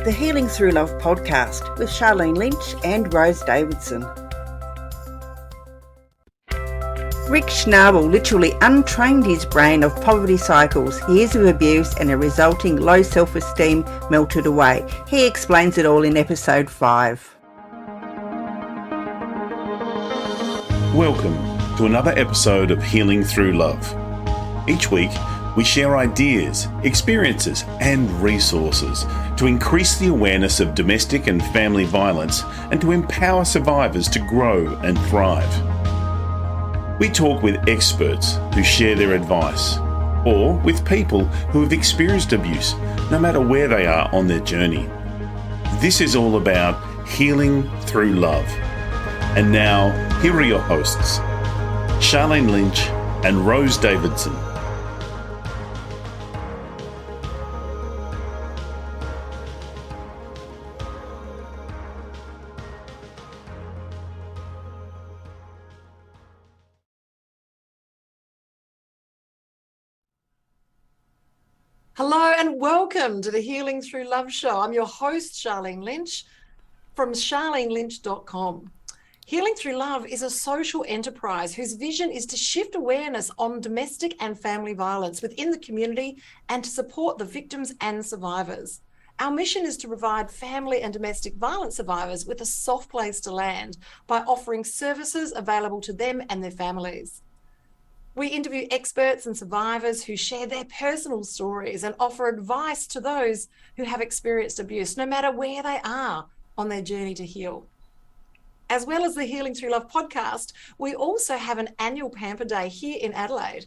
the Healing Through Love podcast with Sharlene Lynch and Rose Davidson. Rick Schnabel literally untrained his brain of poverty cycles, years of abuse and a resulting low self-esteem melted away. He explains it all in episode 5. Welcome to another episode of Healing Through Love. Each week, we share ideas, experiences, and resources to increase the awareness of domestic and family violence and to empower survivors to grow and thrive. We talk with experts who share their advice, or with people who have experienced abuse, no matter where they are on their journey. This is all about healing through love. And now, here are your hosts, Sharlene Lynch and Rose Davidson. Hello and welcome to the Healing Through Love show. I'm your host, Sharlene Lynch, from sharlenelynch.com. Healing Through Love is a social enterprise whose vision is to shift awareness on domestic and family violence within the community and to support the victims and survivors. Our mission is to provide family and domestic violence survivors with a soft place to land by offering services available to them and their families. We interview experts and survivors who share their personal stories and offer advice to those who have experienced abuse, no matter where they are on their journey to heal. As well as the Healing Through Love podcast, we also have an annual Pamper Day here in Adelaide,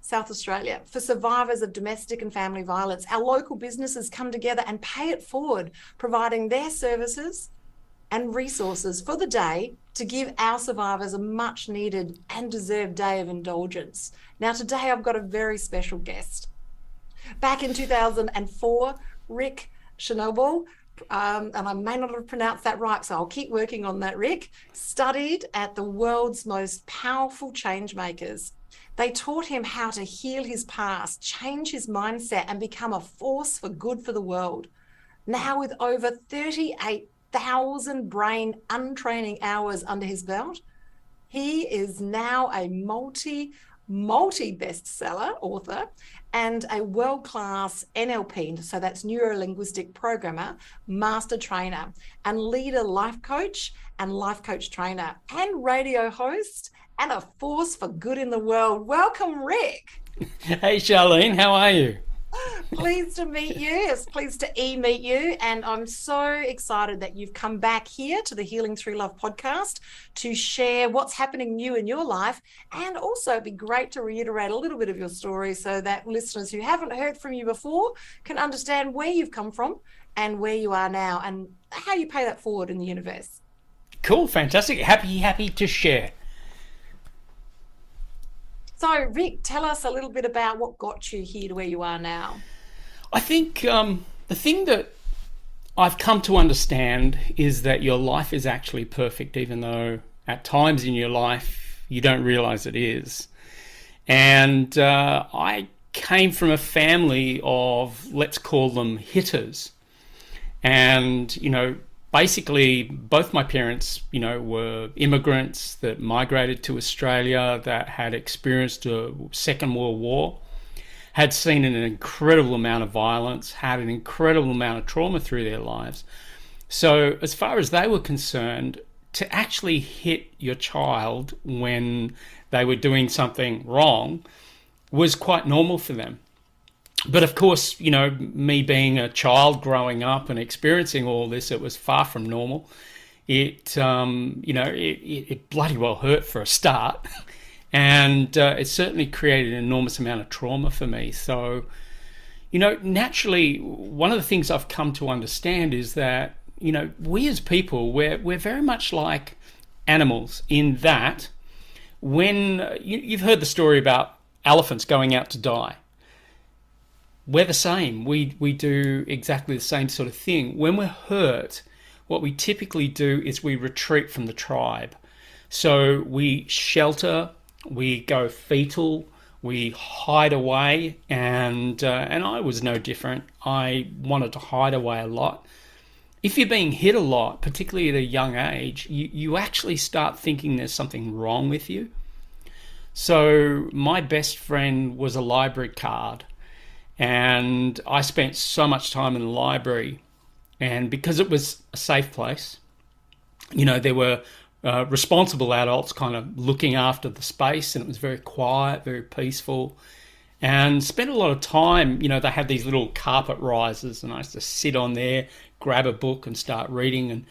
South Australia, for survivors of domestic and family violence. Our local businesses come together and pay it forward, providing their services and resources for the day to give our survivors a much needed and deserved day of indulgence. Now, today I've got a very special guest. Back in 2004, Rick Schnabel, and I may not have pronounced that right, so I'll keep working on that, Rick, studied at the world's most powerful change makers. They taught him how to heal his past, change his mindset, and become a force for good for the world. Now, with over 38,000 brain untraining hours under his belt, he is now a multi bestseller author and a world-class NLP, so that's neuro-linguistic programmer, master trainer and leader life coach and life coach trainer and radio host and a force for good in the world. Welcome, Rick. Hey, Sharlene, how are you? Pleased to meet you. It's pleased to meet you. And I'm so excited that you've come back here to the Healing Through Love podcast to share what's happening new in your life. And also it'd be great to reiterate a little bit of your story so that listeners who haven't heard from you before can understand where you've come from and where you are now and how you pay that forward in the universe. Cool, fantastic. Happy to share. So, Rick, tell us a little bit about what got you here to where you are now. I think the thing that I've come to understand is that your life is actually perfect, even though at times in your life you don't realize it is. And I came from a family of, let's call them hitters. And, basically, both my parents, were immigrants that migrated to Australia, that had experienced a Second World War, had seen an incredible amount of violence, had an incredible amount of trauma through their lives. So as far as they were concerned, to actually hit your child when they were doing something wrong was quite normal for them. But of course, me being a child growing up and experiencing all this, it was far from normal. It bloody well hurt for a start. And it certainly created an enormous amount of trauma for me. So, naturally, one of the things I've come to understand is that, we as people, we're very much like animals in that when you've heard the story about elephants going out to die. We're the same. We do exactly the same sort of thing. When we're hurt, what we typically do is we retreat from the tribe. So we shelter, we go fetal, we hide away, and I was no different. I wanted to hide away a lot. if you're being hit a lot, particularly at a young age, you actually start thinking there's something wrong with you. So my best friend was a library card, and I spent so much time in the library, and because it was a safe place, there were responsible adults kind of looking after the space, and it was very quiet, very peaceful, and spent a lot of time. They had these little carpet risers, and I used to sit on there, grab a book and start reading and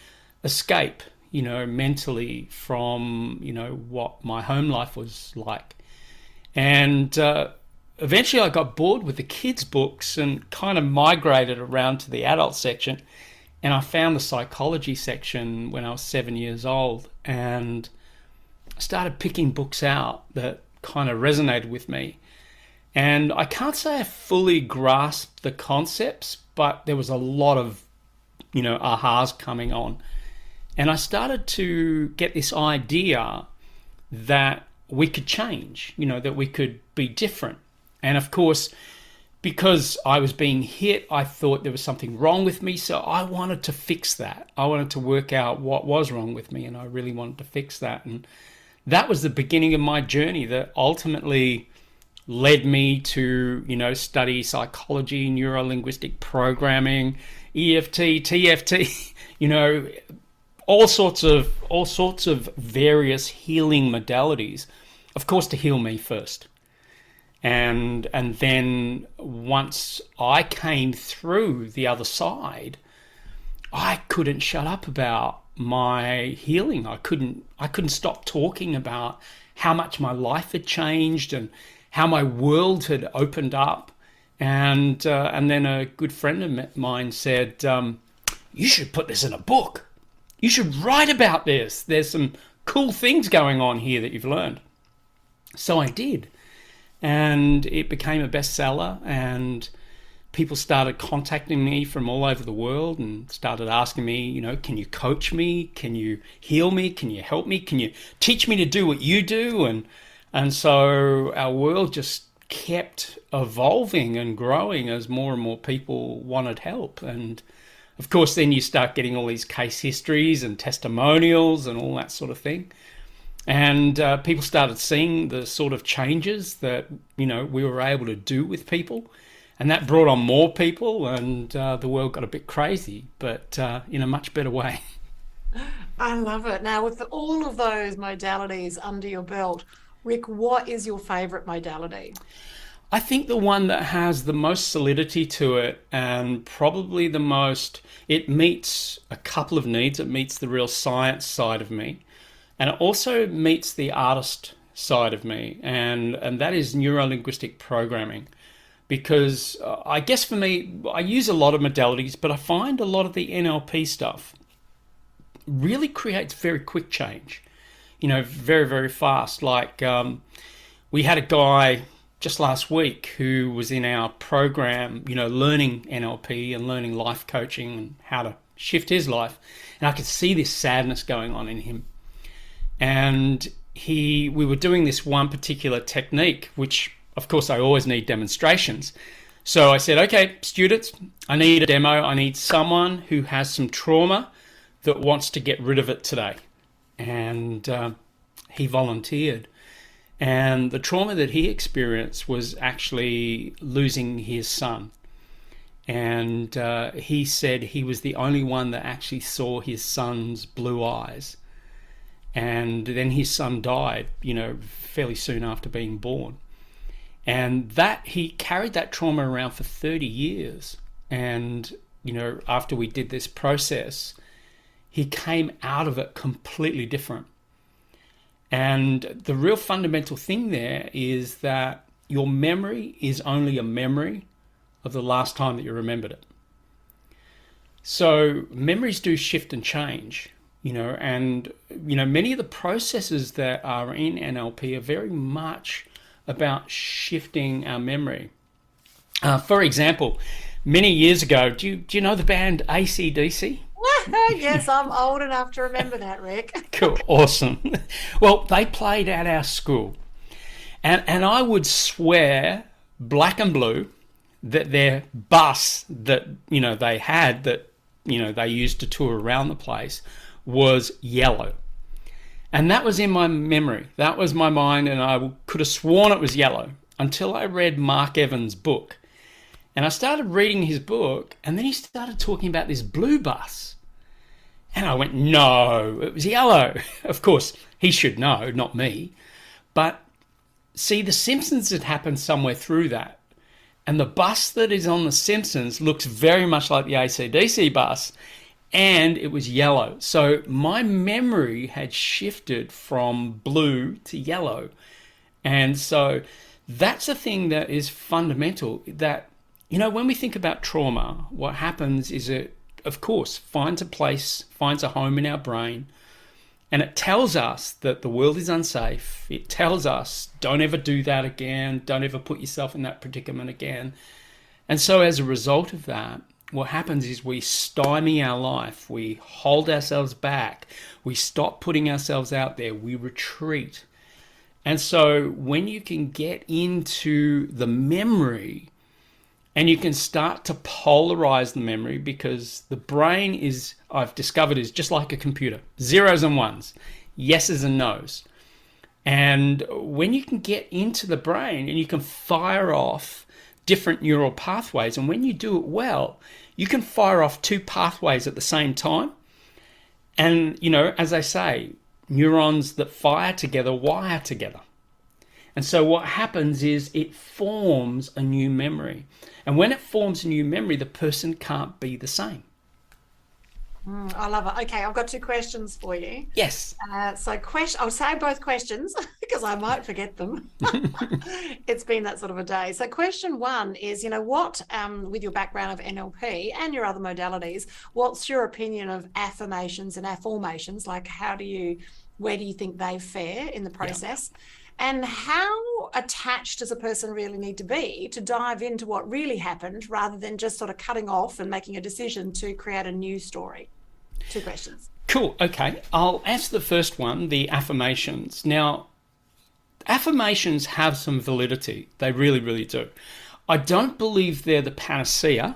escape, mentally from, what my home life was like. And eventually I got bored with the kids' books and kind of migrated around to the adult section. And I found the psychology section when I was 7 years old, and I started picking books out that kind of resonated with me. And I can't say I fully grasped the concepts, but there was a lot of, ahas coming on. And I started to get this idea that we could change, that we could be different. And of course, because I was being hit, I thought there was something wrong with me. So I wanted to fix that. I wanted to work out what was wrong with me, and I really wanted to fix that. And that was the beginning of my journey that ultimately led me to, study psychology, neuro-linguistic programming, EFT, TFT, all sorts of various healing modalities, of course, to heal me first. And then once I came through the other side, I couldn't shut up about my healing. I couldn't stop talking about how much my life had changed and how my world had opened up. And then a good friend of mine said, you should put this in a book. You should write about this. There's some cool things going on here that you've learned. So I did. And it became a bestseller, and people started contacting me from all over the world and started asking me, can you coach me? Can you heal me? Can you help me? Can you teach me to do what you do? And so our world just kept evolving and growing as more and more people wanted help. And of course, then you start getting all these case histories and testimonials and all that sort of thing. And people started seeing the sort of changes that, we were able to do with people. And that brought on more people, and the world got a bit crazy, but in a much better way. I love it. Now, with all of those modalities under your belt, Rick, what is your favorite modality? I think the one that has the most solidity to it, and probably the most, it meets a couple of needs. It meets the real science side of me, and it also meets the artist side of me, and that is neuro-linguistic programming. Because I guess for me, I use a lot of modalities, but I find a lot of the NLP stuff really creates very quick change, very, very fast. Like we had a guy just last week who was in our program, learning NLP and learning life coaching and how to shift his life. And I could see this sadness going on in him. And we were doing this one particular technique, which of course I always need demonstrations. So I said, okay, students, I need a demo. I need someone who has some trauma that wants to get rid of it today. And he volunteered. And the trauma that he experienced was actually losing his son. And he said he was the only one that actually saw his son's blue eyes. And then his son died, fairly soon after being born. And that he carried that trauma around for 30 years. And, after we did this process, he came out of it completely different. And the real fundamental thing there is that your memory is only a memory of the last time that you remembered it. So memories do shift and change, and many of the processes that are in NLP are very much about shifting our memory. For example, many years ago, do you know the band AC/DC? Yes, I'm old enough to remember that, Rick. Cool, awesome. Well, they played at our school, and I would swear black and blue that their bus that they had that they used to tour around the place was yellow. And that was in my memory. That was my mind, and I could have sworn it was yellow until I read Mark Evans' book. And I started reading his book, and then he started talking about this blue bus. And I went, no, it was yellow. Of course, he should know, not me. But see, The Simpsons had happened somewhere through that. And the bus that is on The Simpsons looks very much like the AC/DC bus, and it was yellow. So my memory had shifted from blue to yellow. And so that's a thing that is fundamental, that, when we think about trauma, what happens is it, of course, finds a home in our brain, and it tells us that the world is unsafe. It tells us, don't ever do that again. Don't ever put yourself in that predicament again. And so as a result of that, what happens is we stymie our life. We hold ourselves back. We stop putting ourselves out there. We retreat. And so when you can get into the memory, and you can start to polarize the memory, because the brain is, I've discovered, is just like a computer. Zeros and ones, yeses and nos. And when you can get into the brain and you can fire off different neural pathways, and when you do it well, you can fire off two pathways at the same time. And, as I say, neurons that fire together wire together. And so what happens is it forms a new memory. And when it forms a new memory, the person can't be the same. I love it. Okay, I've got two questions for you. Yes. I'll say both questions because I might forget them. It's been that sort of a day. So question one is, what, with your background of NLP and your other modalities, what's your opinion of affirmations and afformations? Like, where do you think they fare in the process? Yeah. And how attached does a person really need to be to dive into what really happened, rather than just sort of cutting off and making a decision to create a new story? Two questions. Cool. Okay. I'll answer the first one, the affirmations. Now, affirmations have some validity. They really, really do. I don't believe they're the panacea.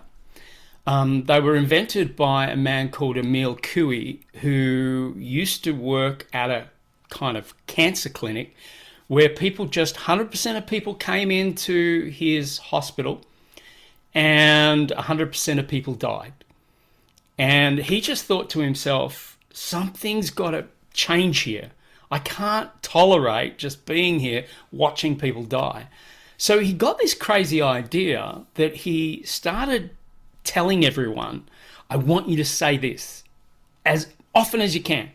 They were invented by a man called Emil Coué, who used to work at a kind of cancer clinic where people, just 100% of people came into his hospital and 100% of people died. And he just thought to himself, something's got to change here. I can't tolerate just being here watching people die. So he got this crazy idea that he started telling everyone, I want you to say this as often as you can.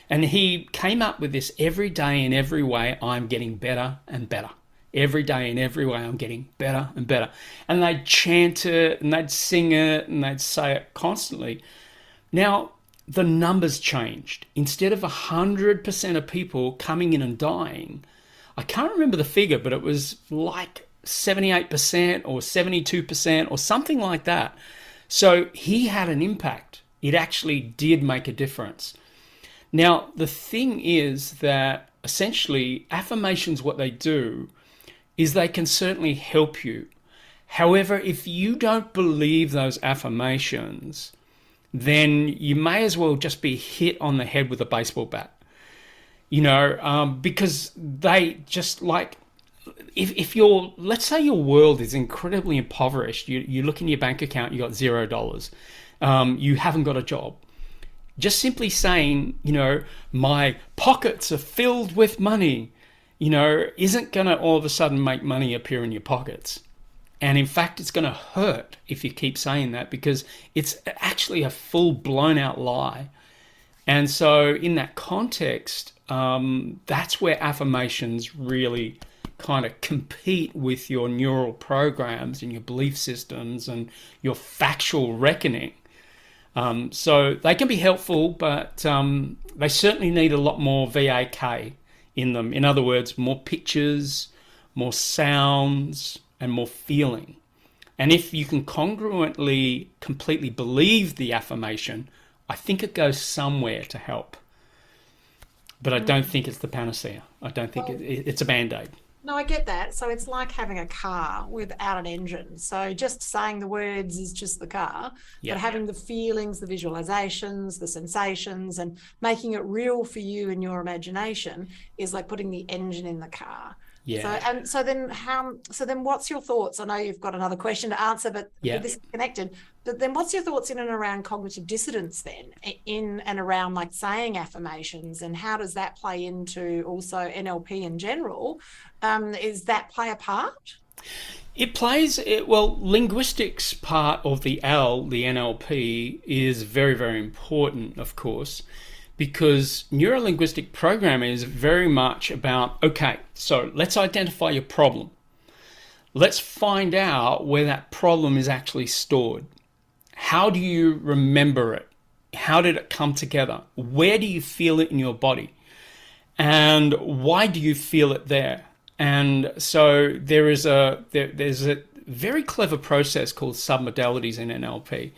And he came up with this: every day in every way, I'm getting better and better. Every day in every way, I'm getting better and better. And they'd chant it and they'd sing it and they'd say it constantly. Now, the numbers changed. Instead of 100% of people coming in and dying, I can't remember the figure, but it was like 78% or 72% or something like that. So he had an impact. It actually did make a difference. Now, the thing is that essentially affirmations, what they do is they can certainly help you. However, if you don't believe those affirmations, then you may as well just be hit on the head with a baseball bat. Because they just like, if you're, let's say your world is incredibly impoverished, you look in your bank account, you got $0, you haven't got a job. Just simply saying, my pockets are filled with money, isn't going to all of a sudden make money appear in your pockets. And in fact, it's going to hurt if you keep saying that, because it's actually a full blown out lie. And so in that context, that's where affirmations really kind of compete with your neural programs and your belief systems and your factual reckoning. So they can be helpful, but they certainly need a lot more VAK in them. In other words, more pictures, more sounds, and more feeling. And if you can congruently completely believe the affirmation, I think it goes somewhere to help. But I don't think it's the panacea. I don't think it's a Band-Aid. No, I get that. So it's like having a car without an engine. So just saying the words is just the car, Yeah. but having the feelings, the visualizations, the sensations, and making it real for you in your imagination is like putting the engine in the car. Yeah. So then what's your thoughts? I know you've got another question to answer, but Yeah. this is connected. But then what's your thoughts in and around cognitive dissonance then, in and around like saying affirmations, and how does that play into also NLP in general? Is that play a part? It plays, well, linguistics part of the NLP, is very, very important, of course, because neurolinguistic programming is very much about, okay, so let's identify your problem. Let's find out where that problem is actually stored. How do you remember it? How did it come together? Where do you feel it in your body? And why do you feel it there? And so there's a very clever process called submodalities in NLP.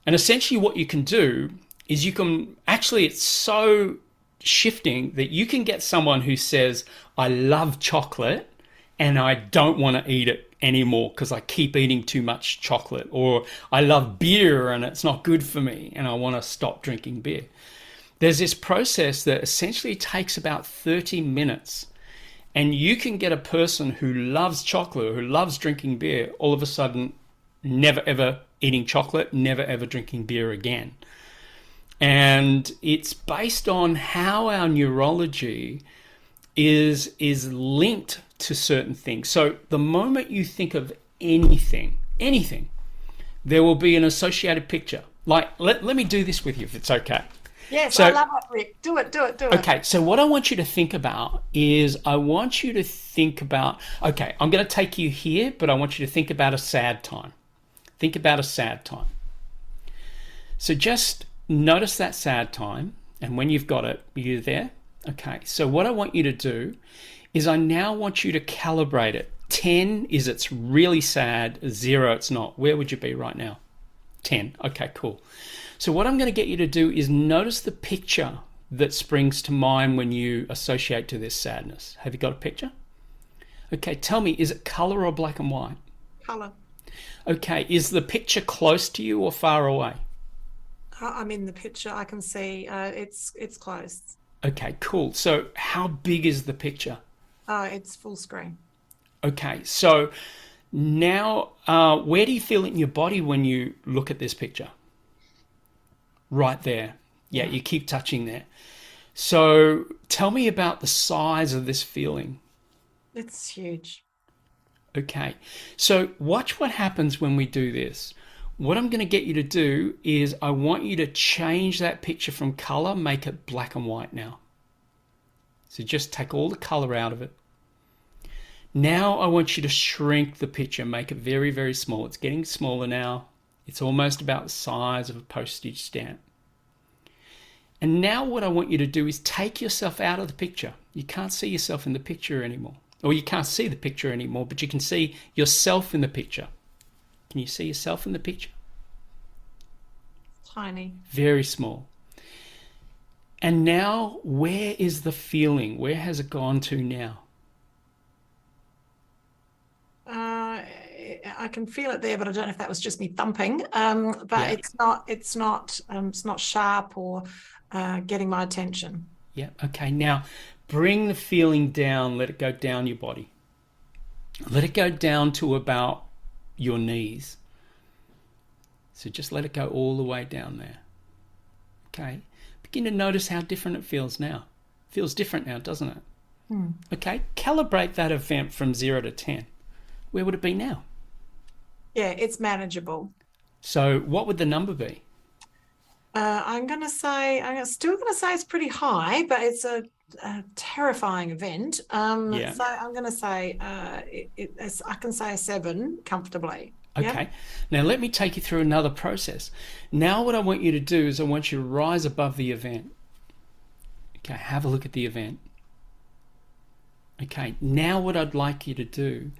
And essentially what you can do is it's so shifting that you can get someone who says, I love chocolate and I don't want to eat it anymore because I keep eating too much chocolate, or I love beer and it's not good for me and I want to stop drinking beer. There's this process that essentially takes about 30 minutes, and you can get a person who loves chocolate, who loves drinking beer, all of a sudden never ever eating chocolate, never ever drinking beer again. And it's based on how our neurology is linked to certain things. So the moment you think of anything, there will be an associated picture. Like, let me do this with you if it's okay. Yes, So, I love it, Rick. Do it. okay, so what I want you to think about is okay, I'm going to take you here, but I want you to think about a sad time. Think about a sad time. So just notice that sad time, and when you've got it, you're there. Okay, so what I want you to do is I now want you to calibrate it. 10 is it's really sad, 0 it's not. Where would you be right now? 10. Okay, cool. So what I'm going to get you to do is notice the picture that springs to mind when you associate to this sadness. Have you got a picture? Okay, tell me, is it color or black and white? Color. Okay, is the picture close to you or far away? I'm in the picture. I can see it's close. Okay, cool. So how big is the picture? It's full screen. Okay, so now where do you feel it in your body when you look at this picture? Right there. Yeah, you keep touching there. So tell me about the size of this feeling. It's huge. Okay, so watch what happens when we do this. What I'm going to get you to do is I want you to change that picture from color, make it black and white now. So just take all the color out of it. Now I want you to shrink the picture, make it very, very small. It's getting smaller now. It's almost about the size of a postage stamp. And now what I want you to do is take yourself out of the picture. You can't see yourself in the picture anymore. Or you can't see the picture anymore, but you can see yourself in the picture. Can you see yourself in the picture? Tiny. Very small. And now, where is the feeling? Where has it gone to now? I can feel it there, but I don't know if that was just me thumping. But it's not sharp or getting my attention. Yeah. Okay. Now, bring the feeling down. Let it go down your body. Let it go down to about your knees. So just let it go all the way down there. Okay. Begin to notice how different it feels now. It feels different now, doesn't it? Okay. Calibrate that event from 0 to 10. Where would it be now? Yeah, it's manageable. So what would the number be? I'm still going to say it's pretty high, but it's a terrifying event. So I'm going to say I can say a 7 comfortably. Okay. Yep. Now let me take you through another process. Now what I want you to do is I want you to rise above the event. Okay, have a look at the event. Okay, now what I'd like you to do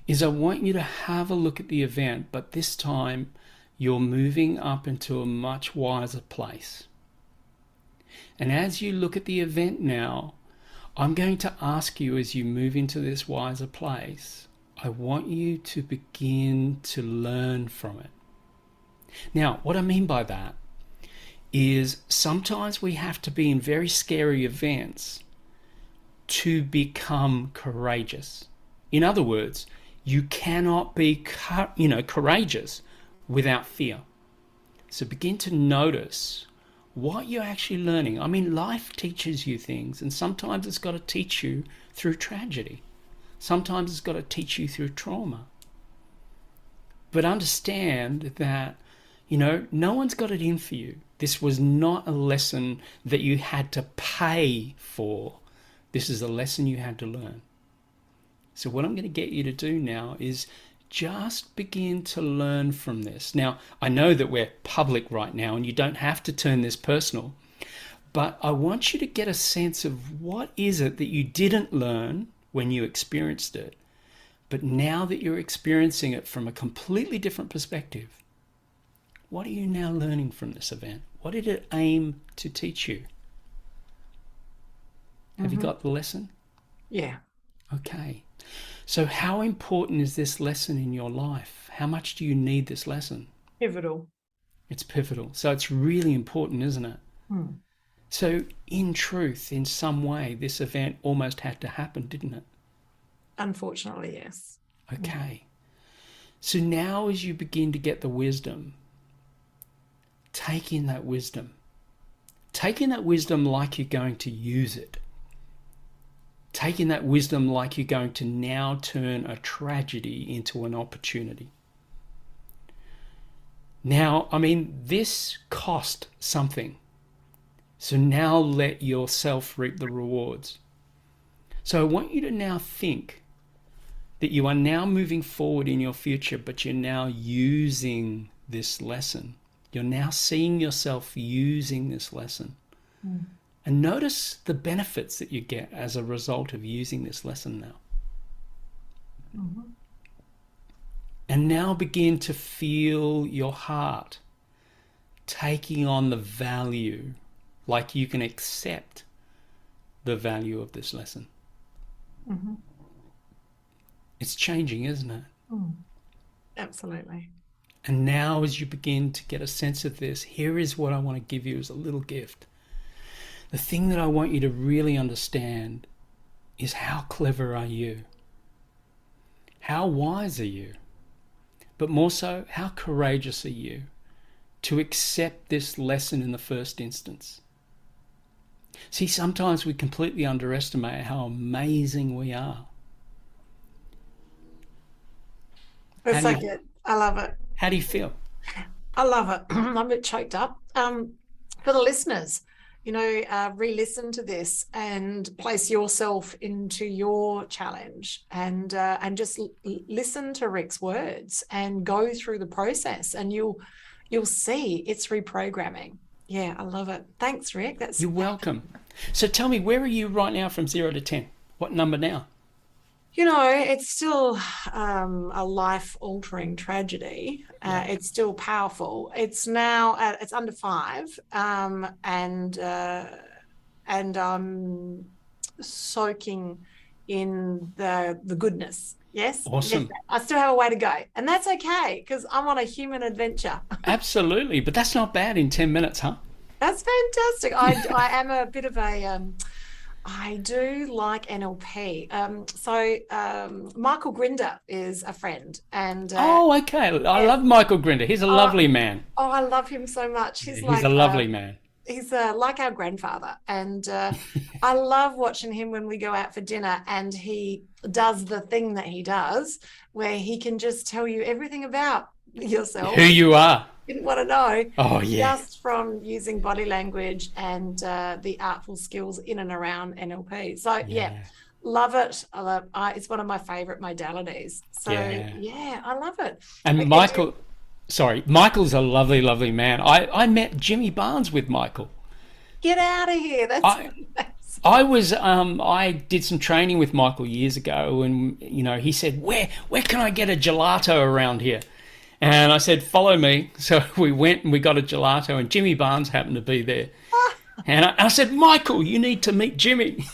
is I want you to have a look at the event, but this time you're moving up into a much wiser place. And as you look at the event now, I'm going to ask you, as you move into this wiser place, I want you to begin to learn from it. Now, what I mean by that is sometimes we have to be in very scary events to become courageous. In other words, you cannot be, courageous without fear. So begin to notice what you're actually learning. I mean, life teaches you things, and sometimes it's got to teach you through tragedy. Sometimes it's got to teach you through trauma. But understand that, no one's got it in for you. This was not a lesson that you had to pay for. This is a lesson you had to learn. So what I'm going to get you to do now is just begin to learn from this. Now, I know that we're public right now and you don't have to turn this personal, but I want you to get a sense of what is it that you didn't learn when you experienced it, but now that you're experiencing it from a completely different perspective, what are you now learning from this event? What did it aim to teach you? Have you got the lesson? Yeah. Okay. So how important is this lesson in your life? How much do you need this lesson? Pivotal. It's pivotal. So it's really important, isn't it? So in truth, in some way, this event almost had to happen, didn't it? Unfortunately, yes. Okay. So now as you begin to get the wisdom, take in that wisdom. Take in that wisdom like you're going to use it. Take in that wisdom like you're going to now turn a tragedy into an opportunity. Now, I mean, this cost something. So now let yourself reap the rewards. So I want you to now think that you are now moving forward in your future, but you're now using this lesson. You're now seeing yourself using this lesson. And notice the benefits that you get as a result of using this lesson now. And now begin to feel your heart taking on the value, like you can accept the value of this lesson. It's changing, isn't it? Absolutely. And now as you begin to get a sense of this, here is what I want to give you as a little gift. The thing that I want you to really understand is how clever are you? How wise are you? But more so, how courageous are you to accept this lesson in the first instance? See, sometimes we completely underestimate how amazing we are. It's so good. I love it. How do you feel? I love it. I'm a bit choked up. For the listeners, re-listen to this and place yourself into your challenge and just listen to Rick's words and go through the process, and you'll see it's reprogramming. Yeah, I love it. Thanks, Rick. You're welcome. So tell me, where are you right now from 0 to 10? What number now? It's still a life-altering tragedy. It's still powerful. It's now it's under 5, and I'm soaking in the goodness. Yes. Awesome. Yes, I still have a way to go, and that's okay because I'm on a human adventure. Absolutely, but that's not bad in 10 minutes, huh? That's fantastic. I am a bit of a I do like NLP. Michael Grinder is a friend, and okay. I love Michael Grinder. He's a lovely man. Oh, I love him so much. He's a lovely man. He's like our grandfather, and I love watching him when we go out for dinner, and he does the thing that he does, where he can just tell you everything about yourself, who you are. Didn't want to know. Oh yeah. Just from using body language and the artful skills in and around NLP. So love it. It's one of my favorite modalities. So I love it. And Michael's a lovely, lovely man. I met Jimmy Barnes with Michael. Get out of here. That's I did some training with Michael years ago, and he said, where can I get a gelato around here? And I said, follow me. So we went and we got a gelato, and Jimmy Barnes happened to be there. And I said, Michael, you need to meet Jimmy.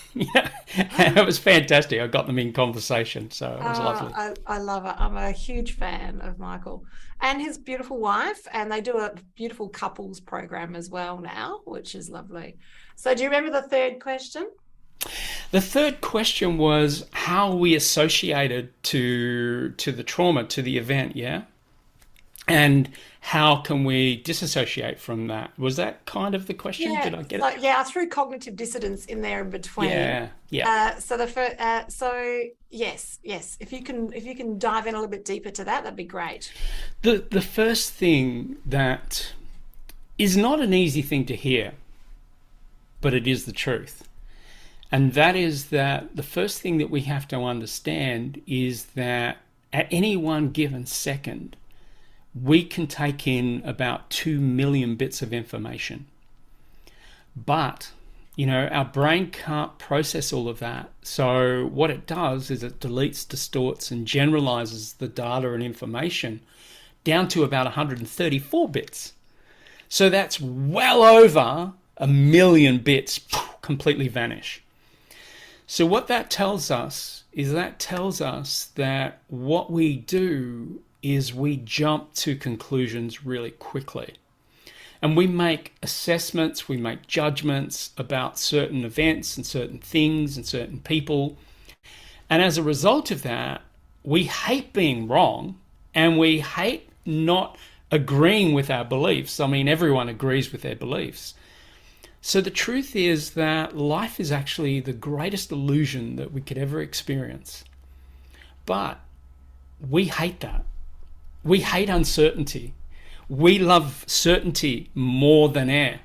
And it was fantastic. I got them in conversation, so it was lovely. I love it. I'm a huge fan of Michael and his beautiful wife, and they do a beautiful couples program as well now, which is lovely. So do you remember the third question? The third question was how we associated to the trauma, to the event, yeah? And how can we disassociate from that? Was that kind of the question? Yeah, Did I get it? Yeah, I threw cognitive dissonance in there in between. Yeah. So yes. If you can dive in a little bit deeper to that, that'd be great. The first thing that is not an easy thing to hear, but it is the truth. And that is that the first thing that we have to understand is that at any one given second, we can take in about 2 million bits of information. But, our brain can't process all of that. So what it does is it deletes, distorts, and generalizes the data and information down to about 134 bits. So that's well over 1 million bits completely vanish. So what that tells us is that what we do is we jump to conclusions really quickly. And we make assessments, we make judgments about certain events and certain things and certain people. And as a result of that, we hate being wrong and we hate not agreeing with our beliefs. I mean, everyone agrees with their beliefs. So the truth is that life is actually the greatest illusion that we could ever experience. But we hate that. We hate uncertainty. We love certainty more than air.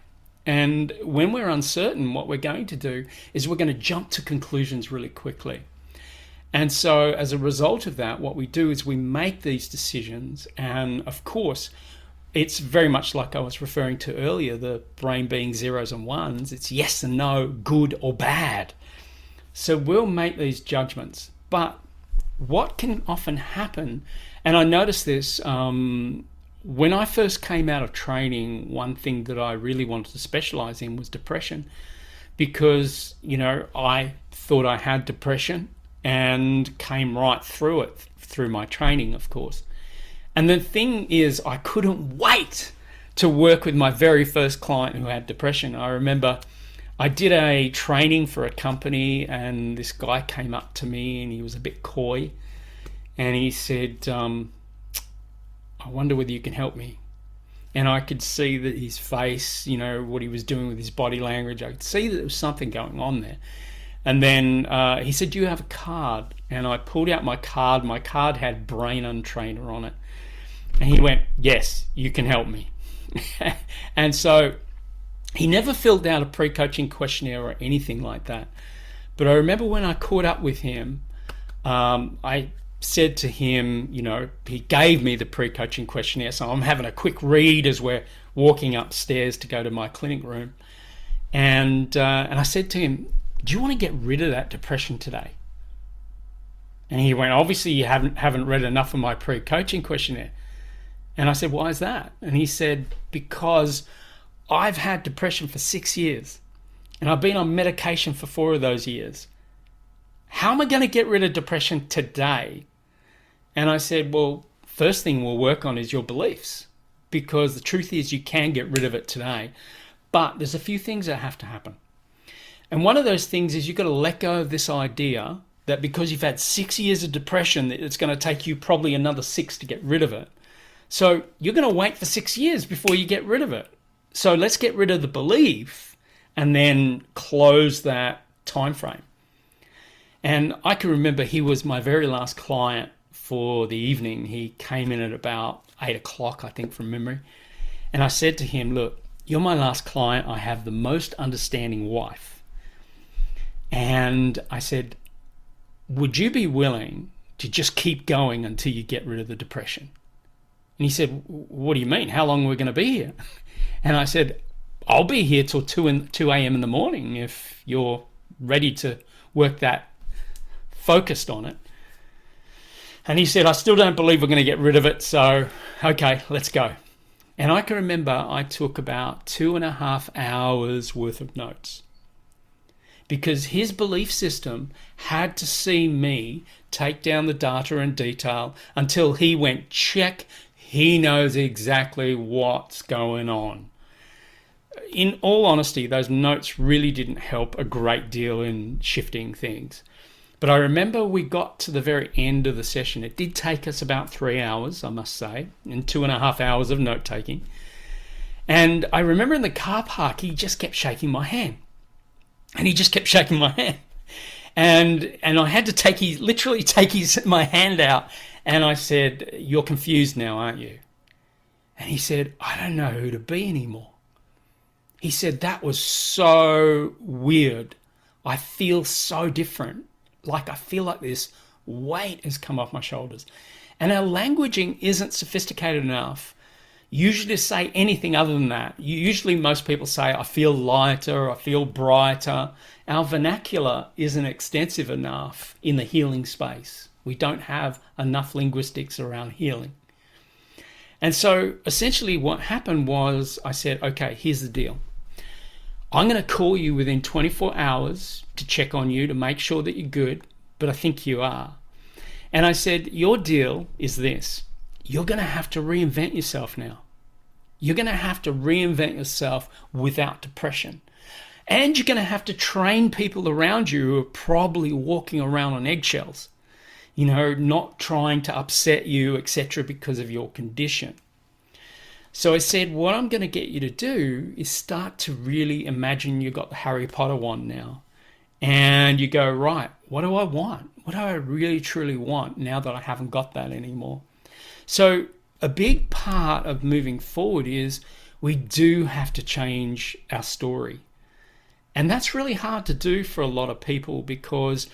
And when we're uncertain, what we're going to do is we're going to jump to conclusions really quickly. And so as a result of that, what we do is we make these decisions. And of course, it's very much like I was referring to earlier, the brain being zeros and ones. It's yes and no, good or bad. So we'll make these judgments. But what can often happen, and I noticed this when I first came out of training, one thing that I really wanted to specialize in was depression, because, I thought I had depression and came right through it, through my training, of course. And the thing is, I couldn't wait to work with my very first client who had depression. I remember I did a training for a company and this guy came up to me and he was a bit coy and he said, I wonder whether you can help me. And I could see that his face, what he was doing with his body language, I could see that there was something going on there. And then he said, do you have a card? And I pulled out my card. My card had Brain Untrainer on it. And he went, yes, you can help me. And so he never filled out a pre-coaching questionnaire or anything like that. But I remember when I caught up with him, I said to him, he gave me the pre-coaching questionnaire. So I'm having a quick read as we're walking upstairs to go to my clinic room. And I said to him, do you want to get rid of that depression today? And he went, obviously you haven't read enough of my pre-coaching questionnaire. And I said, why is that? And he said, because I've had depression for 6 years and I've been on medication for 4 of those years. How am I going to get rid of depression today? And I said, well, first thing we'll work on is your beliefs, because the truth is you can get rid of it today, but there's a few things that have to happen. And one of those things is you've got to let go of this idea that because you've had 6 years of depression, that it's going to take you probably another 6 to get rid of it. So you're going to wait for 6 years before you get rid of it. So let's get rid of the belief and then close that time frame. And I can remember he was my very last client for the evening. He came in at about 8 o'clock, I think, from memory. And I said to him, look, you're my last client. I have the most understanding wife. And I said, would you be willing to just keep going until you get rid of the depression? And he said, what do you mean? How long are we going to be here? And I said, I'll be here till 2 a.m. in the morning if you're ready to work that focused on it. And he said, I still don't believe we're going to get rid of it. So, okay, let's go. And I can remember I took about 2.5 hours worth of notes, because his belief system had to see me take down the data and detail until he went, check, he knows exactly what's going on. In all honesty, those notes really didn't help a great deal in shifting things. But I remember we got to the very end of the session. It did take us about 3 hours, I must say, and 2.5 hours of note taking. And I remember in the car park, he just kept shaking my hand. And he just kept shaking my hand. And I had to literally take my hand out. And I said, "You're confused now, aren't you?" And he said, "I don't know who to be anymore." He said, "That was so weird. I feel so different. Like I feel like this weight has come off my shoulders." And our languaging isn't sophisticated enough usually to say anything other than that. Usually most people say, "I feel lighter, I feel brighter." Our vernacular isn't extensive enough in the healing space. We don't have enough linguistics around healing. And so essentially what happened was I said, "Okay, here's the deal. I'm going to call you within 24 hours to check on you, to make sure that you're good, but I think you are." And I said, "Your deal is this. You're going to have to reinvent yourself now. You're going to have to reinvent yourself without depression. And you're going to have to train people around you who are probably walking around on eggshells, not trying to upset you, etc., because of your condition." So I said, what I'm going to get you to do is start to really imagine you've got the Harry Potter wand now. And you go, right, what do I want? What do I really, truly want now that I haven't got that anymore? So a big part of moving forward is we do have to change our story. And that's really hard to do for a lot of people, because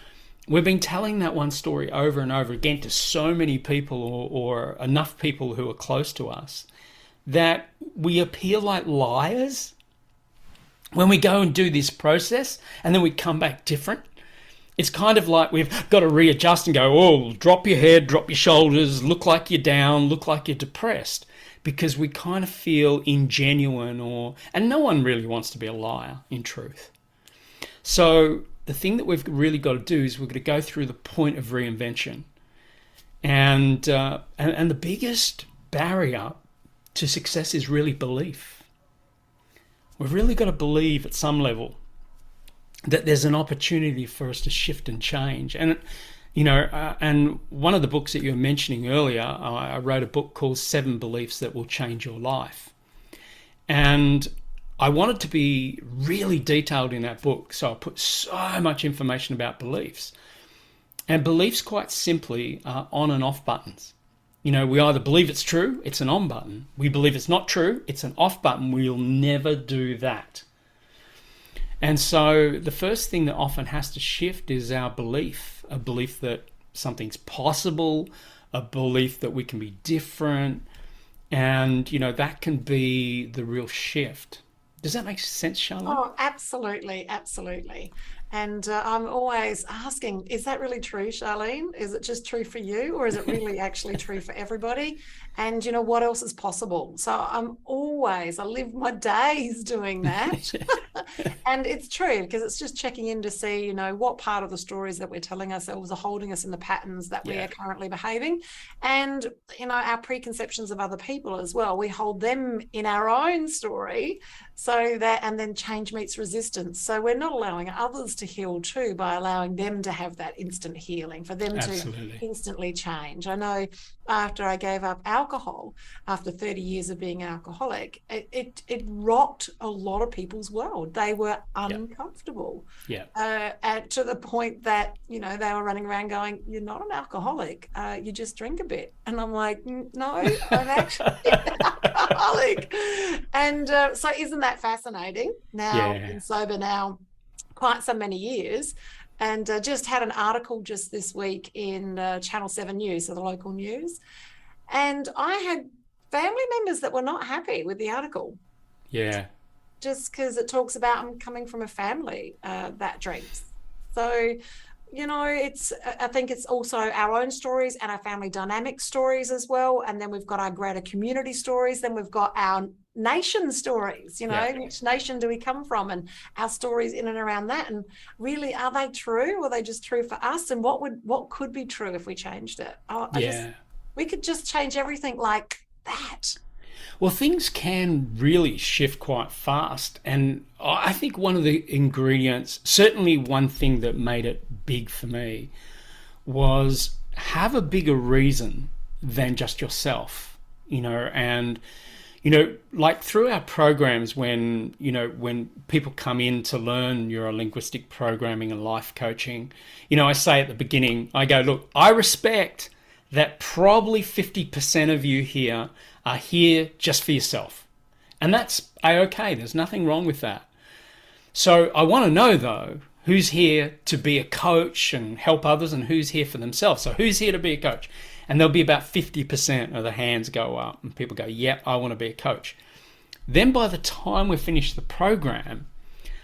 we've been telling that one story over and over again to so many people, or enough people who are close to us, that we appear like liars when we go and do this process, and then we come back different. It's kind of like we've got to readjust and go, "Oh, drop your head, drop your shoulders, look like you're down, look like you're depressed," because we kind of feel ingenuine, and no one really wants to be a liar, in truth. So the thing that we've really got to do is we've got to go through the point of reinvention. And the biggest barrier to success is really belief. We've really got to believe at some level that there's an opportunity for us to shift and change. And, and one of the books that you were mentioning earlier, I wrote a book called 7 Beliefs That Will Change Your Life. And I wanted to be really detailed in that book, so I put so much information about beliefs. And beliefs, quite simply, are on and off buttons. We either believe it's true, it's an on button. We believe it's not true, it's an off button. We'll never do that. And so the first thing that often has to shift is our belief, a belief that something's possible, a belief that we can be different. And, that can be the real shift. Does that make sense, Sharlene? Oh, absolutely, absolutely. And I'm always asking, is that really true, Sharlene? Is it just true for you, or is it really actually true for everybody? And what else is possible? So I live my days doing that. And it's true, because it's just checking in to see, what part of the stories that we're telling ourselves are holding us in the patterns that we are currently behaving. And, our preconceptions of other people as well, we hold them in our own story, and then change meets resistance. So we're not allowing others to heal too, by allowing them to have that instant healing, for them Absolutely. to instantly change. I know after I gave up alcohol, after 30 years of being an alcoholic, it rocked a lot of people's world. They were uncomfortable. To the point that, they were running around going, "You're not an alcoholic, you just drink a bit." And I'm like, "No, I'm actually an alcoholic." And so isn't that fascinating? Now, I've been sober now quite so many years, and just had an article just this week in Channel 7 News, so the local news. And I had family members that were not happy with the article. Yeah. Just because it talks about I'm coming from a family that drinks. So I think it's also our own stories and our family dynamic stories as well. And then we've got our greater community stories. Then we've got our nation stories, which nation do we come from, and our stories in and around that. And really, are they true, or are they just true for us? And what could be true if we changed it? We could just change everything like that. Well, things can really shift quite fast. And I think one of the ingredients, certainly one thing that made it big for me, was have a bigger reason than just yourself, and, like through our programs, when people come in to learn neuro-linguistic programming and life coaching, I say at the beginning, I go, look, I respect that probably 50% of you here are here just for yourself. And that's okay. There's nothing wrong with that. So I want to know, though, who's here to be a coach and help others, and who's here for themselves. So who's here to be a coach? And there'll be about 50% of the hands go up and people go, yep, I want to be a coach. Then by the time we finish the program,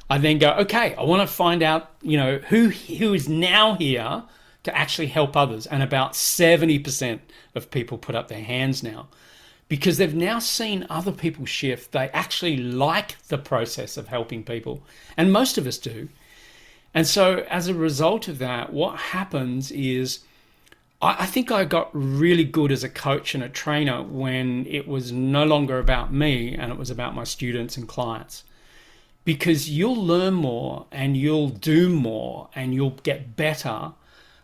I then go, okay, I want to find out, who is now here to actually help others. And about 70% of people put up their hands now, because they've now seen other people shift. They actually like the process of helping people. And most of us do. And so as a result of that, what happens is, I think I got really good as a coach and a trainer when it was no longer about me and it was about my students and clients. Because you'll learn more and you'll do more and you'll get better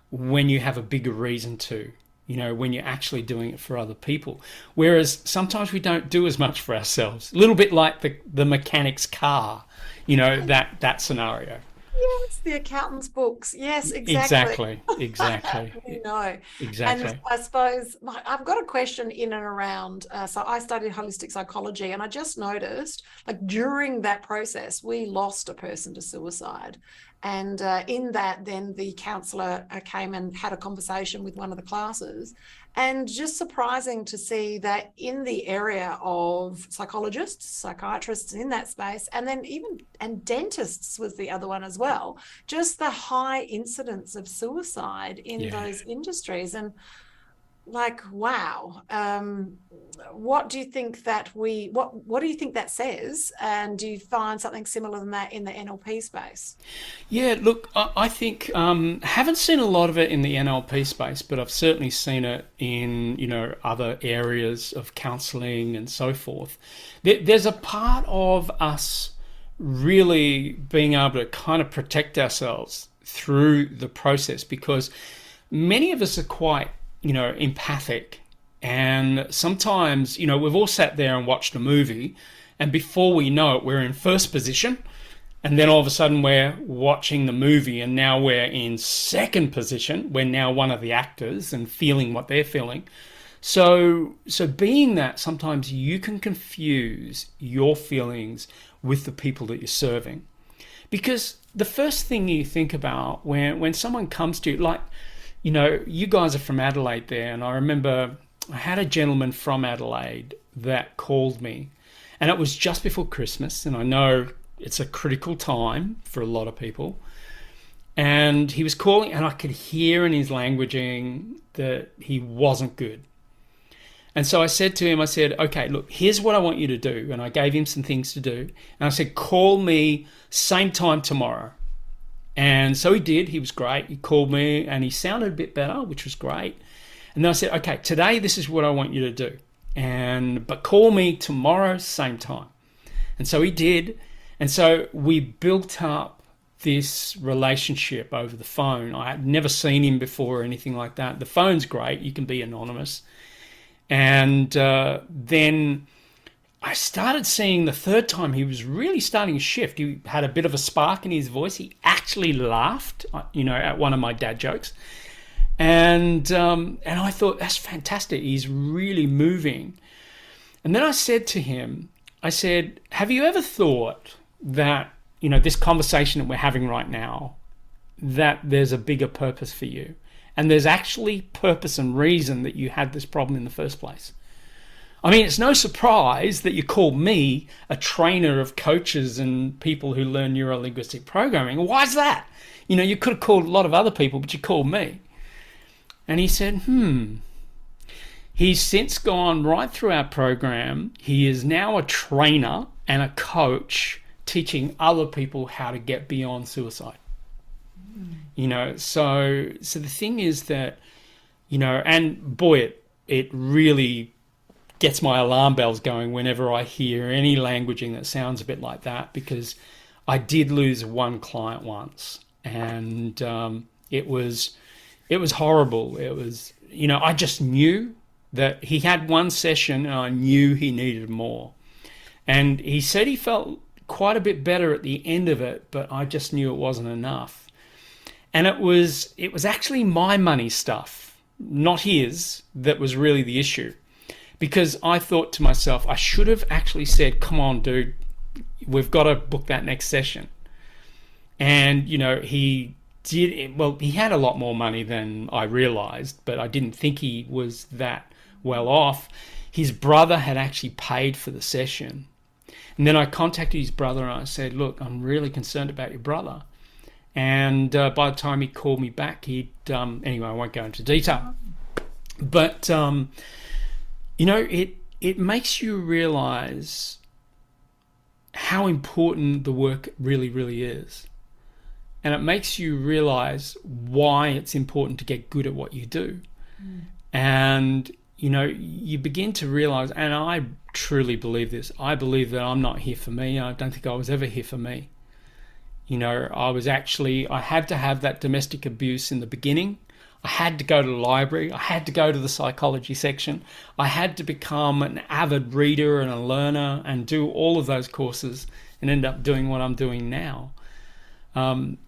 when you have a bigger reason to, when you're actually doing it for other people. Whereas sometimes we don't do as much for ourselves. A little bit like the mechanic's car, that scenario. Yes, the accountant's books. Yes, exactly. Exactly. Exactly. And I suppose I've got a question in and around. So I studied holistic psychology, and I just noticed, like during that process, we lost a person to suicide. And in that, then the counsellor came and had a conversation with one of the classes. And just surprising to see that in the area of psychologists, psychiatrists in that space, and then and dentists was the other one as well, just the high incidence of suicide in those industries. And like, wow, what do you think that what do you think that says? And do you find something similar than that in the NLP space? Yeah, look, I think haven't seen a lot of it in the NLP space, but I've certainly seen it in other areas of counselling and so forth. There's a part of us really being able to kind of protect ourselves through the process, because many of us are quite empathic. And sometimes, we've all sat there and watched a movie, and before we know it, we're in first position. And then all of a sudden we're watching the movie and now we're in second position. We're now one of the actors and feeling what they're feeling. So being that, sometimes you can confuse your feelings with the people that you're serving. Because the first thing you think about when someone comes to you, like, you guys are from Adelaide there, and I remember I had a gentleman from Adelaide that called me, and it was just before Christmas, and I know it's a critical time for a lot of people, and he was calling, and I could hear in his languaging that he wasn't good. And so I said to him, okay, look, here's what I want you to do, and I gave him some things to do, and I said, call me same time tomorrow. And so he did. He was great. He called me and he sounded a bit better, which was great. And then I said, okay, today this is what I want you to do. But call me tomorrow, same time. And so he did. And so we built up this relationship over the phone. I had never seen him before or anything like that. The phone's great. You can be anonymous. And then I started seeing the third time he was really starting to shift. He had a bit of a spark in his voice. He actually laughed, at one of my dad jokes. And I thought, that's fantastic. He's really moving. And then I said to him, have you ever thought that, this conversation that we're having right now, that there's a bigger purpose for you? And there's actually purpose and reason that you had this problem in the first place. I mean, it's no surprise that you call me a trainer of coaches and people who learn neuro-linguistic programming. Why is that? You could have called a lot of other people, but you called me. And he said, he's since gone right through our program. He is now a trainer and a coach teaching other people how to get beyond suicide. So the thing is that, and boy, it really gets my alarm bells going whenever I hear any languaging that sounds a bit like that, because I did lose one client once, and it was horrible. It was, I just knew that he had one session and I knew he needed more. And he said he felt quite a bit better at the end of it, but I just knew it wasn't enough. And it was actually my money stuff, not his, that was really the issue. Because I thought to myself, I should have actually said, come on, dude, we've got to book that next session. And, he did, well, he had a lot more money than I realized, but I didn't think he was that well off. His brother had actually paid for the session. And then I contacted his brother and I said, look, I'm really concerned about your brother. And by the time he called me back, anyway, I won't go into detail. But, it makes you realize how important the work really, really is. And it makes you realize why it's important to get good at what you do. And, you begin to realize, and I truly believe this, I believe that I'm not here for me. I don't think I was ever here for me. I had to have that domestic abuse in the beginning. I had to go to the library. I had to go to the psychology section. I had to become an avid reader and a learner and do all of those courses and end up doing what I'm doing now.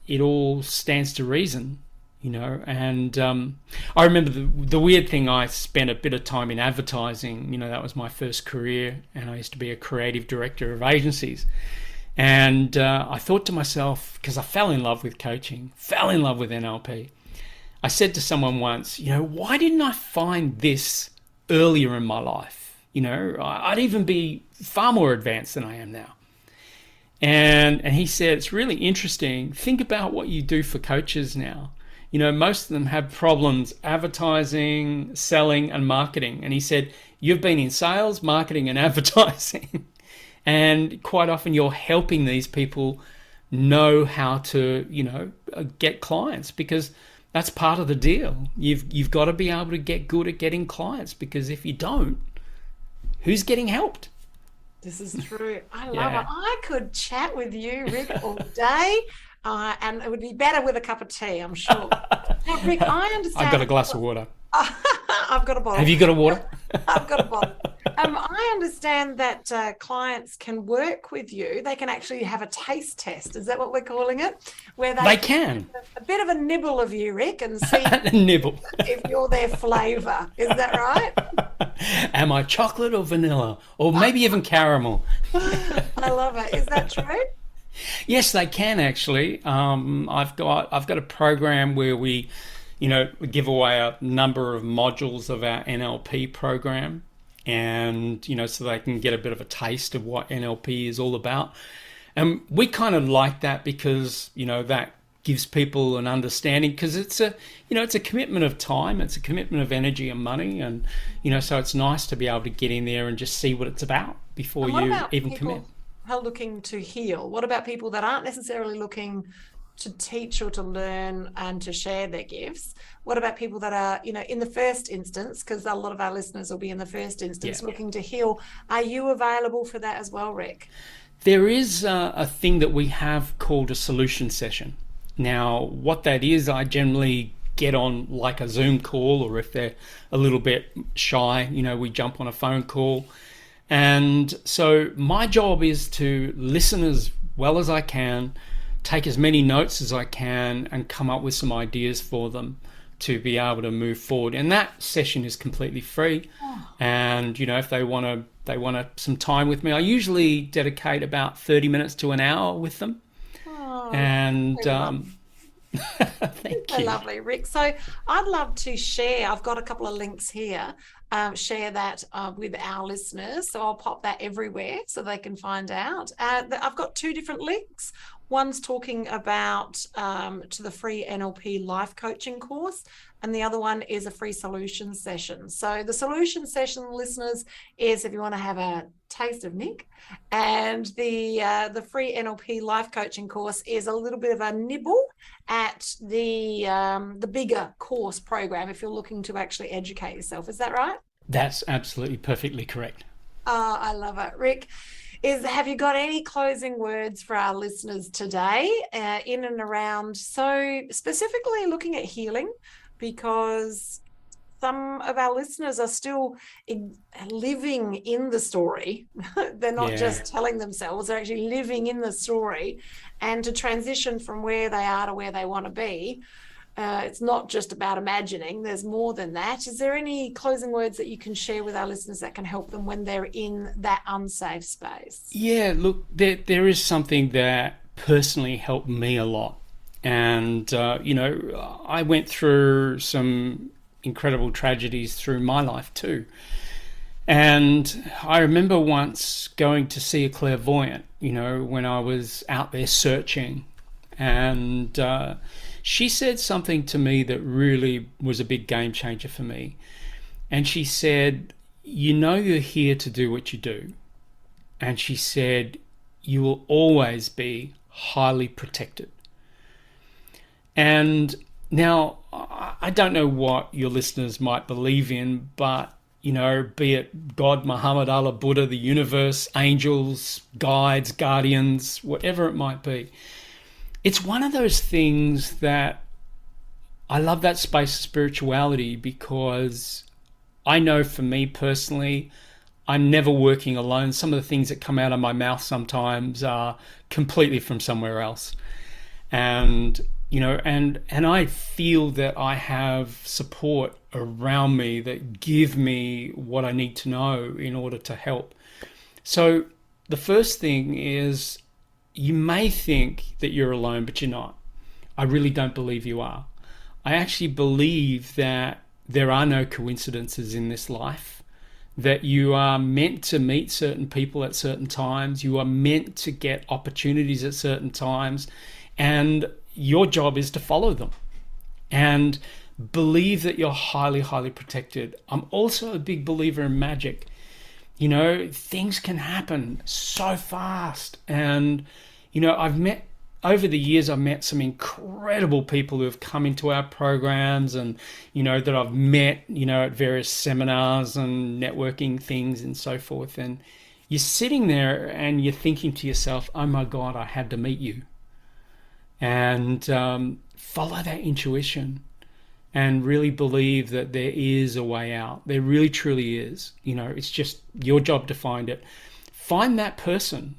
It all stands to reason, and I remember the weird thing, I spent a bit of time in advertising. That was my first career, and I used to be a creative director of agencies. And I thought to myself, because I fell in love with coaching, fell in love with NLP, I said to someone once, why didn't I find this earlier in my life? I'd even be far more advanced than I am now. And he said, it's really interesting. Think about what you do for coaches now. Most of them have problems advertising, selling, and marketing. And he said, you've been in sales, marketing, and advertising. And quite often you're helping these people know how to, get clients, because that's part of the deal. You've got to be able to get good at getting clients, because if you don't, who's getting helped? This is true. I love it. I could chat with you, Rick, all day, and it would be better with a cup of tea, I'm sure. Now, Rick, I understand. I've got a glass of water. I've got a bottle. Have you got a water? I've got a bottle. I understand that clients can work with you. They can actually have a taste test. Is that what we're calling it? Where they can. A bit of a nibble of you, Rick, and see nibble if you're their flavour. Is that right? Am I chocolate or vanilla, or maybe even caramel? I love it. Is that true? Yes, they can actually. I've got a program where we give away a number of modules of our NLP program, and so they can get a bit of a taste of what NLP is all about. And we kind of like that because that gives people an understanding, because it's a commitment of time, it's a commitment of energy and money, and so it's nice to be able to get in there and just see what it's about before you even commit. Who are looking to heal? What about people that aren't necessarily looking to teach or to learn and to share their gifts? What about people that are, in the first instance, because a lot of our listeners will be in the first instance looking to heal? Are you available for that as well, Rick? There is a thing that we have called a solution session. Now, what that is, I generally get on like a Zoom call, or if they're a little bit shy, we jump on a phone call. And so my job is to listen as well as I can, take as many notes as I can, and come up with some ideas for them to be able to move forward. And that session is completely free. And if they want some time with me, I usually dedicate about 30 minutes to an hour with them. And thank you. Lovely, Rick. So I'd love to share. I've got a couple of links here share that with our listeners. So I'll pop that everywhere so they can find out. I've got 2 different links. One's talking about to the free NLP life coaching course, and the other one is a free solution session. So the solution session, listeners, is if you want to have a taste of Nick, and the free NLP life coaching course is a little bit of a nibble at the bigger course program if you're looking to actually educate yourself. Is that right? That's absolutely perfectly correct. I love it. Rick, have you got any closing words for our listeners today in and around, so specifically looking at healing, because some of our listeners are still living in the story. They're not just telling themselves, they're actually living in the story. And to transition from where they are to where they want to be, it's not just about imagining, there's more than that. Is there any closing words that you can share with our listeners that can help them when they're in that unsafe space? Yeah, look, there is something that personally helped me a lot. And, I went through some incredible tragedies through my life too. And I remember once going to see a clairvoyant, when I was out there searching. And she said something to me that really was a big game changer for me. And she said, you're here to do what you do. And she said, you will always be highly protected. And now, I don't know what your listeners might believe in, but, be it God, Muhammad, Allah, Buddha, the universe, angels, guides, guardians, whatever it might be. It's one of those things that I love, that space of spirituality, because I know for me personally, I'm never working alone. Some of the things that come out of my mouth sometimes are completely from somewhere else. And and I feel that I have support around me that give me what I need to know in order to help. So the first thing is, you may think that you're alone, but you're not. I really don't believe you are. I actually believe that there are no coincidences in this life, that you are meant to meet certain people at certain times. You are meant to get opportunities at certain times, and your job is to follow them and believe that you're highly, highly protected. I'm also a big believer in magic. Things can happen so fast. And, over the years, I've met some incredible people who have come into our programs and, that I've met, at various seminars and networking things and so forth. And you're sitting there and you're thinking to yourself, oh my God, I had to meet you. And follow that intuition and really believe that there is a way out. There really, truly is. It's just your job to find it. Find that person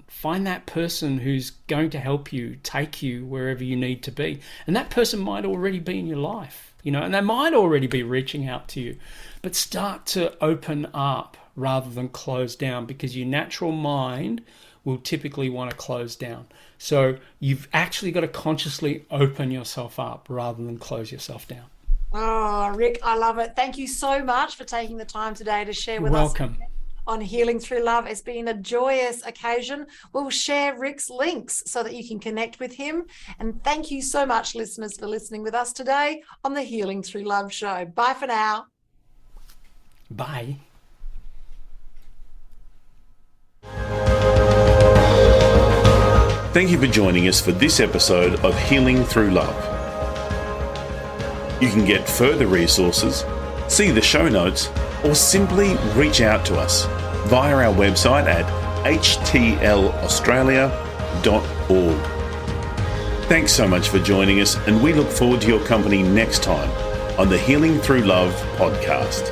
who's going to help you, take you wherever you need to be. And that person might already be in your life, and they might already be reaching out to you. But start to open up rather than close down, because your natural mind will typically want to close down. So you've actually got to consciously open yourself up rather than close yourself down. Oh, Rick, I love it. Thank you so much for taking the time today to share with us on Healing Through Love. It's been a joyous occasion. We'll share Rick's links so that you can connect with him. And thank you so much, listeners, for listening with us today on the Healing Through Love show. Bye for now. Bye. Thank you for joining us for this episode of Healing Through Love. You can get further resources, see the show notes, or simply reach out to us via our website at htlaustralia.org. Thanks so much for joining us, and we look forward to your company next time on the Healing Through Love podcast.